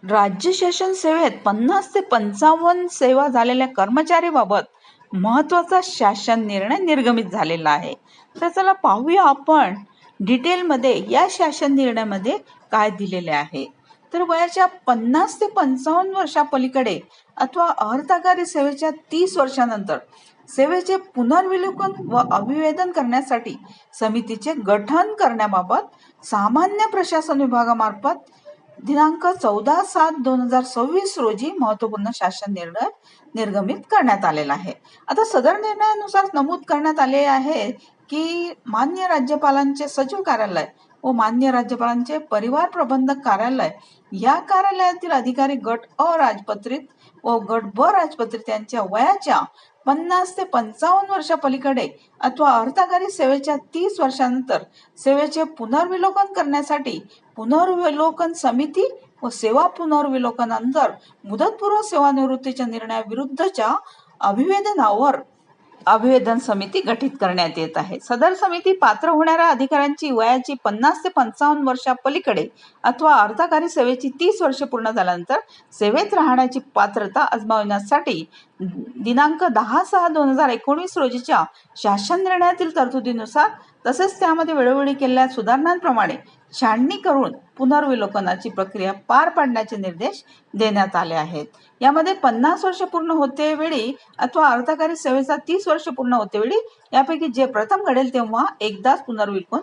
राज्य शासन सेवेत 50 ते 55 सेवा झालेल्या कर्मचारीबाबत महत्वाचा शासन निर्णय निर्गमित झालेला आहे. तर चला पाहूया आपण डिटेलमध्ये या शासन निर्णयामध्ये काय दिलेले आहे. तर वयाच्या 50 ते 55 वर्षापलीकडे अथवा अर्धकारी सेवेच्या 30 वर्षानंतर सेवेचे पुनर्विलोकन व अभिवेदन करण्यासाठी समितीचे गठन करण्याबाबत सामान्य प्रशासन विभागामार्फत दिनांक 14/7/2026 रोजी महत्वपूर्ण शासन निर्णय निर्गमित करण्यात आलेला आहे. आता सदर निर्णयानुसार नमूद करण्यात आले आहे की मान्य राज्यपालांचे सचिव कार्यालय व मान्य राज्यपालांचे परिवार प्रबंधक कार्यालय या कार्यालयातील अधिकारी गट अ राजपत्रित व गट ब राजपत्रित यांच्या वयाच्या 50 ते 55 वर्षापलीकडे अथवा अर्धकारी सेवेच्या 30 वर्षानंतर सेवेचे पुनर्विलोकन करण्यासाठी पुनर्विलोकन समिती व सेवा पुनर्विलोकनानंतर मुदतपूर्व सेवानिवृत्तीच्या निर्णयाविरुद्धच्या अभिवेदनावर अभिवेदन समिती गठीत करण्यात येत आहे. सदर समिती पात्र होणाऱ्या अधिकाऱ्यांची वयाची 50 ते 55 वर्षापलीकडे अथवा अर्धकारी सेवेची 30 वर्षे पूर्ण झाल्यानंतर सेवेत राहण्याची पात्रता आजमावण्यासाठी दिनांक 10/6/2019 रोजीच्या शासन निर्णयातील तरतुदीनुसार तसेच त्यामध्ये वेळोवेळी केलेल्या सुधारणांप्रमाणे छाननी करून पुनर्विलोकनाची प्रक्रिया पार पाडण्याचे निर्देश देण्यात आले आहेत. यामध्ये 50 वर्ष पूर्ण होते वेळी अथवा अर्धकारी सेवेचा 30 वर्ष पूर्ण होते वेळी यापैकी जे प्रथम घडेल तेव्हा एकदाच पुनर्विलोकन